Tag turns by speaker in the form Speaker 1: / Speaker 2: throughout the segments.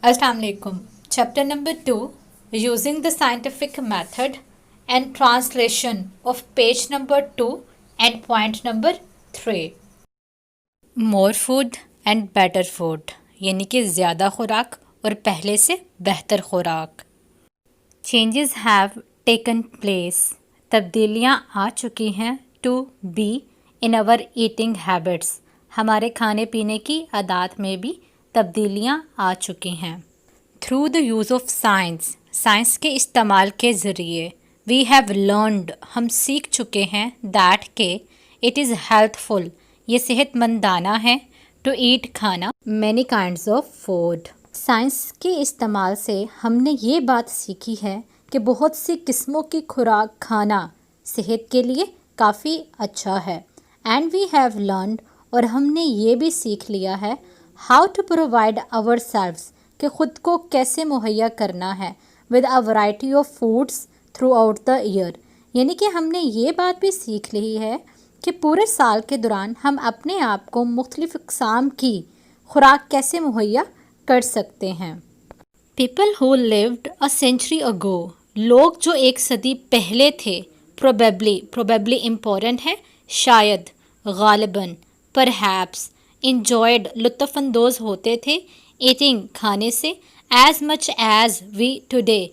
Speaker 1: Assalamualaikum. Chapter number 2, Using the Scientific Method and Translation of page number 2 and point number 3. More food and better food यानी कि ज़्यादा खुराक और पहले से बेहतर खुराक. Changes have taken place. तब्दीलियाँ आ चुकी हैं to be in our eating habits. हमारे खाने पीने की आदत में भी तब्दीलियाँ आ चुकी हैं. Through the use of science, science के इस्तेमाल के ज़रिए वी हैव लर्नड, हम सीख चुके हैं दैट के इट इज़ हेल्थफुल, ये सेहतमंदाना है टू ईट, खाना many kinds of food. Science के इस्तेमाल से हमने ये बात सीखी है कि बहुत सी किस्मों की खुराक खाना सेहत के लिए काफ़ी अच्छा है. एंड वी हैव लर्नड, और हमने ये भी सीख लिया है how to provide our selves, कि ख़ुद को कैसे मुहैया करना है with a variety of foods throughout the year. यानी कि हमने ये बात भी सीख ली है कि पूरे साल के दौरान हम अपने आप को मुख्तलिफ़ अक़साम की खुराक कैसे मुहैया कर सकते हैं. People who lived a century ago, लोग जो एक सदी पहले थे. प्रोबेबली इम्पोर्टेंट है, शायद, गालिबन, परहैप्स, इंजॉयड, लुत्फ़अंदोज़ होते थे, ईटिंग, खाने से, as much as we today,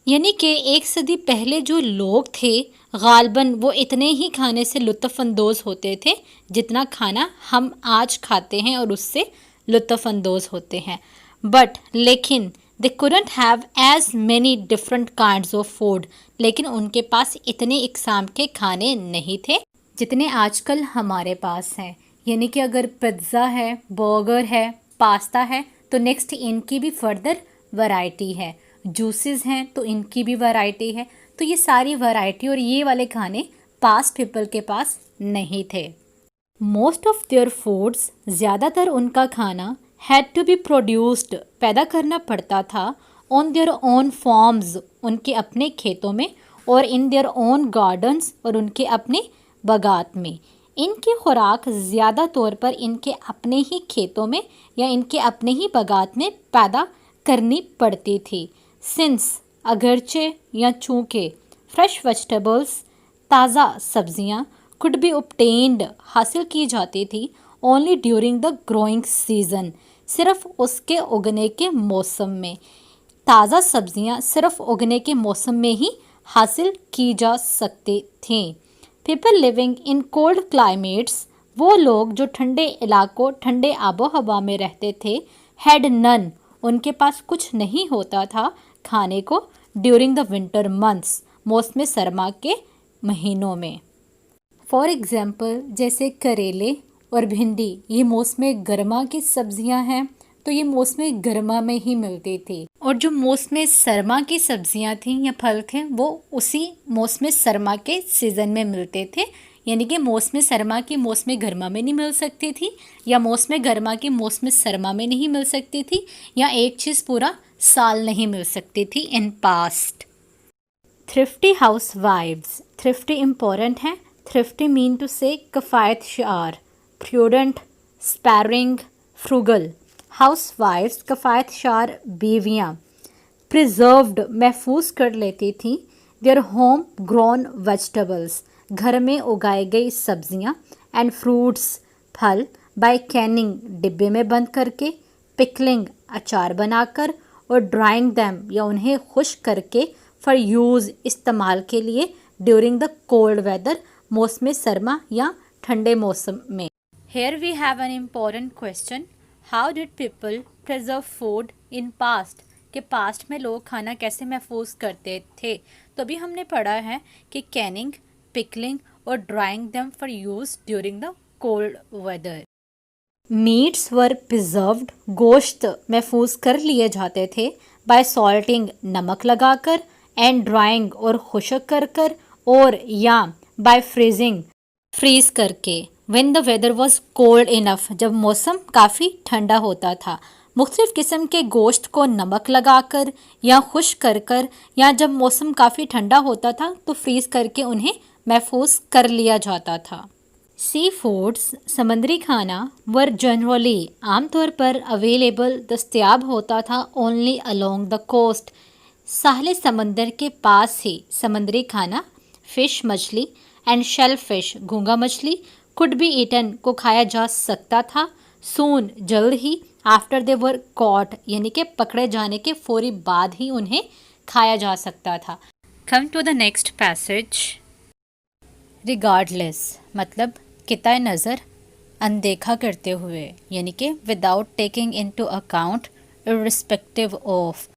Speaker 1: यानी कि एक सदी पहले जो लोग थे गालबन वो इतने ही खाने से लुत्फ़अंदोज़ होते थे जितना खाना हम आज खाते हैं और उससे लुत्फ़अंदोज़ होते हैं. बट लेकिन they couldn't have as many different kinds of food, लेकिन उनके पास इतने इकसाम के खाने नहीं थे जितने आजकल हमारे पास हैं. यानी कि अगर पिज़्ज़ा है, बर्गर है, पास्ता है, तो नेक्स्ट इनकी भी फर्दर वैरायटी है. जूसेस हैं तो इनकी भी वैरायटी है. तो ये सारी वैरायटी और ये वाले खाने पास्ट पीपल के पास नहीं थे. मोस्ट ऑफ देयर फूड्स, ज़्यादातर उनका खाना हैड टू बी प्रोड्यूस्ड, पैदा करना पड़ता था, ऑन देयर ओन फार्म्स, उनके अपने खेतों में, और इन देयर ओन गार्डन्स, और उनके अपने बागात में. इनकी खुराक ज़्यादा तौर पर इनके अपने ही खेतों में या इनके अपने ही बागात में पैदा करनी पड़ती थी. सिंस, अगरचे या चूँकि, फ्रेश वेजिटेबल्स, ताज़ा सब्जियां, कुड बी obtained, हासिल की जाती थी, only during the growing season, सिर्फ उसके उगने के मौसम में. ताज़ा सब्जियां सिर्फ उगने के मौसम में ही हासिल की जा सकती थीं. People living in cold climates, वो लोग जो ठंडे इलाकों, ठंडे आबो हवा में रहते थे, हैड नन, उनके पास कुछ नहीं होता था खाने को, ड्यूरिंग द विंटर मंथ्स, मौसम सरमा के महीनों में. फॉर एग्ज़ाम्पल, जैसे करेले और भिंडी, ये मौसम गर्मा की सब्जियां हैं, तो ये मौसम गर्मा में ही मिलती थी. और जो मौसम सरमा की सब्जियां थीं या फल थे वो उसी मौसम सरमा के सीज़न में मिलते थे. यानी कि मौसम सरमा की मौसम गर्मा में नहीं मिल सकती थी, या मौसम गर्मा की मौसम सरमा में नहीं मिल सकती थी, या एक चीज़ पूरा साल नहीं मिल सकती थी in past. Thrifty housewives, thrifty important है. थ्रिफ्टी मीन टू से कफ़ायत शार, प्रूडेंट, स्पैरिंग, फ्रूगल. हाउस वाइफ्स, कफ़ायत शार बीवियाँ. प्रिजर्व्ड, महफूज कर लेती थी, देयर होम ग्रोन वेजिटेबल्स, घर में उगाई गई सब्जियाँ, एंड फ्रूट्स, फल, बाय कैनिंग, डिब्बे में बंद करके, पिकलिंग, अचार बनाकर, और ड्राइंग दैम, या उन्हें खुश्क करके, फॉर यूज़, इस्तेमाल के लिए, ड्यूरिंग द कोल्ड वेदर, मौसम सरमा या ठंडे मौसम में. Here we have an important question, how did people preserve food in past, कि पास्ट में लोग खाना कैसे महफूज करते थे. तो अभी हमने पढ़ा है कि कैनिंग, पिकलिंग और drying them for use during the cold weather. Meats were preserved, गोश्त महफूज कर लिए जाते थे, बाय सॉल्टिंग, नमक लगाकर, एंड ड्राइंग, और खुश्क कर कर, और या बाय फ्रीजिंग, फ्रीज करके. When the weather was cold enough, जब मौसम काफ़ी ठंडा होता था. मुख्तलिफ़ किस्म के गोश्त को नमक लगाकर या खुश्क कर कर, या जब मौसम काफ़ी ठंडा होता था तो फ्रीज़ करके उन्हें महफूज कर लिया जाता था. सी फूड्स समुद्री खाना वर जनरली आमतौर पर अवेलेबल दस्तयाब होता था ओनली अलोंग द कोस्ट, साहले समंदर के पास ही समुद्री खाना फिश मछली एंड शेल फिश घोंगा मछली कुड बी ईटन को खाया जा सकता था सून जल्द ही आफ्टर दे वर कॉट यानी कि पकड़े जाने के फौरी बाद ही उन्हें खाया जा सकता था। Come to the next passage. Regardless मतलब किताए नज़र अनदेखा करते हुए यानी कि without taking into account irrespective of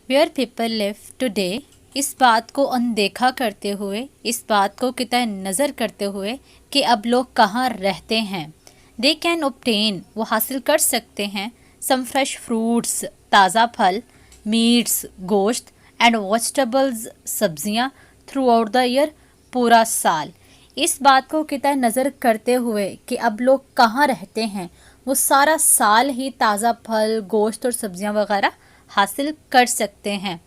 Speaker 1: where people live today, इस बात को अनदेखा करते हुए, इस बात को किताए नज़र करते हुए कि अब लोग कहाँ रहते हैं। दे कैन ऑब्टेन वो हासिल कर सकते हैं सम फ्रेश फ्रूट्स ताज़ा फल, मीट्स गोश्त एंड वेजिटेबल्स सब्जियां थ्रू आउट द ईयर पूरा साल। इस बात को किताए नज़र करते हुए कि अब लोग कहाँ रहते हैं, वो सारा साल ही ताज़ा फल गोश्त और सब्जियां वगैरह हासिल कर सकते हैं।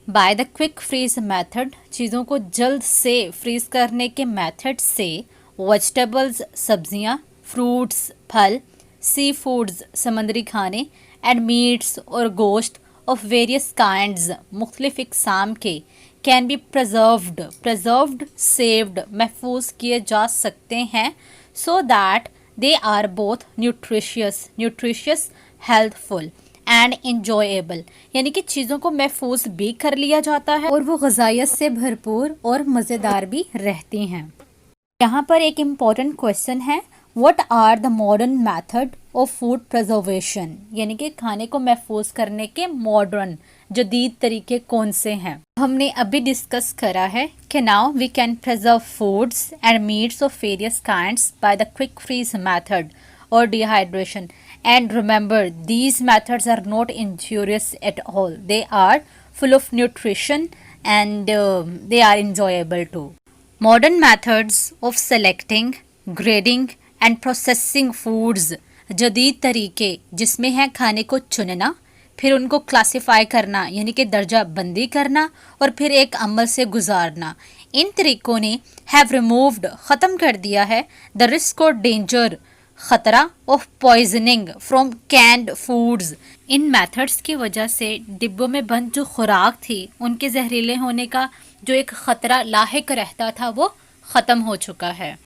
Speaker 1: By the quick freeze method चीज़ों को जल्द से फ्रीज करने के मेथड से वेजिटेबल्स सब्जियां, फ्रूट्स फल, सी फूड्स समुद्री खाने एंड मीट्स और गोश्त ऑफ वेरियस काइंड्स मुख्तलिफ इकसाम के कैन बी प्रिजर्व्ड सेव्ड महफूज किए जा सकते हैं so that they are both nutritious healthful and enjoyable, यानी कि चीज़ों को महफूज भी कर लिया जाता है और वो ग़िज़ाइयत से भरपूर और मज़ेदार भी रहती हैं। यहाँ पर एक इम्पॉर्टेंट क्वेश्चन है, what are the modern method of food preservation, यानी कि खाने को महफूज करने के मॉडर्न जदीद तरीके कौन से हैं। हमने अभी डिस्कस करा है कि now we can preserve foods and meats of various kinds by the quick freeze method or dehydration, and remember these methods are not injurious at all, they are full of nutrition and they are enjoyable too. Modern methods of selecting, grading and processing foods, जदीद तरीके जिसमें है खाने को चुनना, फिर उनको classify करना यानी कि दर्जा बंदी करना और फिर एक अमल से गुजारना, इन तरीकों ने हैव रिमूव्ड ख़त्म कर दिया है द रिस्क और डेंजर ख़तरा of poisoning from canned foods. इन मेथड्स की वजह से डिब्बों में बंद जो खुराक थी उनके जहरीले होने का जो एक ख़तरा लाहिक रहता था वो ख़त्म हो चुका है।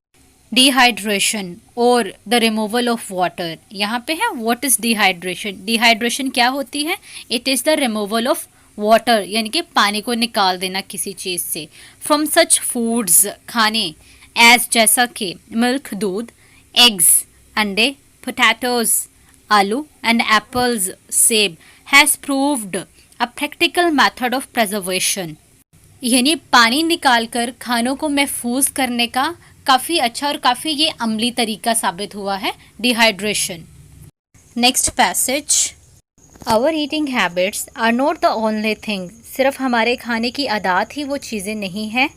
Speaker 1: डिहाइड्रेशन और द रिमूवल ऑफ वाटर, यहाँ पे है व्हाट इज़ डिहाइड्रेशन। डिहाइड्रेशन क्या होती है? It is the removal of water यानी कि पानी को निकाल देना किसी चीज़ से, फ्रॉम सच फूड्स खाने एज जैसा कि मिल्क दूध, एग्स अंडे, पोटैटोज आलू एंड एप्पल्स सेब has proved a practical method of preservation, यानी पानी निकालकर खानों को महफूज करने का काफ़ी अच्छा और काफ़ी ये अमली तरीका साबित हुआ है dehydration. Next passage. Our eating habits are not the only thing, सिर्फ हमारे खाने की आदत ही वो चीज़ें नहीं हैं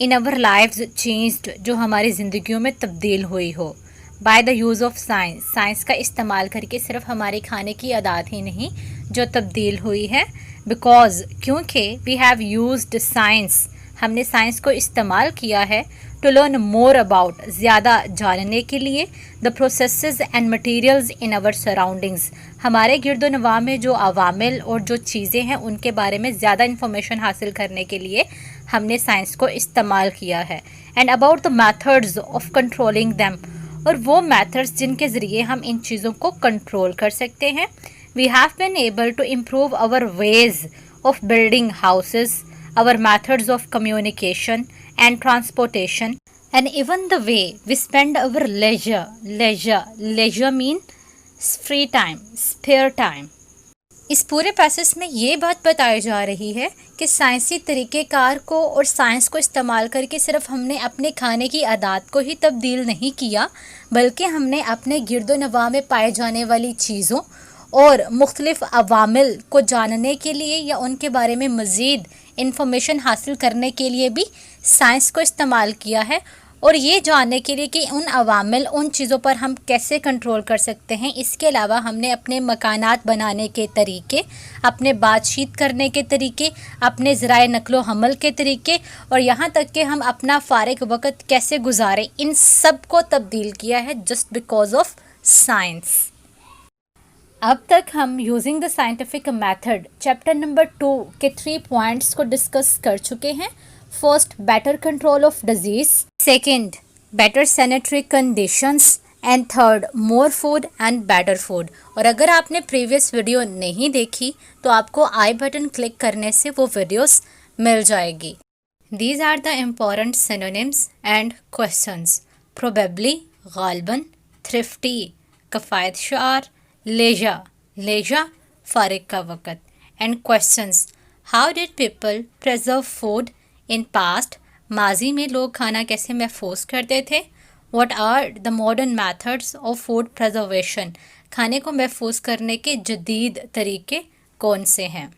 Speaker 1: इन आवर लाइव्स चेंज्ड जो हमारी ज़िंदगियों में तब्दील हुई हो by the use of science, science का इस्तेमाल करके सिर्फ हमारे खाने की आदत ही नहीं जो तब्दील हुई है, बिकॉज क्योंकि वी हैव यूज्ड साइंस, हमने साइंस को इस्तेमाल किया है टू लर्न मोर अबाउट, ज़्यादा जानने के लिए the processes and materials in our surroundings, हमारे गिरदोनवा में जो अवामिल और जो चीज़ें हैं उनके बारे में ज़्यादा इन्फॉर्मेशन हासिल करने के लिए हमने साइंस को इस्तेमाल किया है, and about the methods of controlling them, और वो मेथड्स जिनके ज़रिए हम इन चीज़ों को कंट्रोल कर सकते हैं। We have been able to improve our ways of building houses, our methods of communication and transportation and even the way we spend our leisure mean free time, spare time. इस पूरे process में ये बात बताई जा रही है कि साइंसी तरीक़ेकार को और साइंस को इस्तेमाल करके सिर्फ हमने अपने खाने की आदत को ही तब्दील नहीं किया, बल्कि हमने अपने गिरदोनवा में पाए जाने वाली चीज़ों और मुख्तलिफ अवामिल को जानने के लिए या उनके बारे में मज़ीद इंफॉर्मेशन हासिल करने के लिए भी साइंस को इस्तेमाल किया है, और ये जानने के लिए कि उन अवामिल, उन चीज़ों पर हम कैसे कंट्रोल कर सकते हैं। इसके अलावा हमने अपने मकानात बनाने के तरीके, अपने बातचीत करने के तरीके, अपने ज़राए नकलो हमल के तरीके और यहाँ तक कि हम अपना फ़ारिग वक़्त कैसे गुजारें, इन सब को तब्दील किया है जस्ट बिकॉज ऑफ साइंस। अब तक हम using the scientific method chapter number 2 के 3 पॉइंट्स को डिस्कस कर चुके हैं। First, better control of disease, second, better sanitary conditions and third, more food and better food. और अगर आपने प्रीवियस वीडियो नहीं देखी तो आपको आई बटन क्लिक करने से वो वीडियोस मिल जाएगी। These are the important synonyms and questions. Probably, गालबन, थ्रिफ्टी, कफ़ायत शार, लेजा फारिग का वक़्त। And questions, how did people preserve food in past, माजी में लोग खाना कैसे महफूज करते थे। What are the modern methods of food preservation, खाने को महफूज करने के जदीद तरीके कौन से हैं।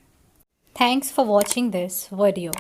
Speaker 1: Thanks for watching this video.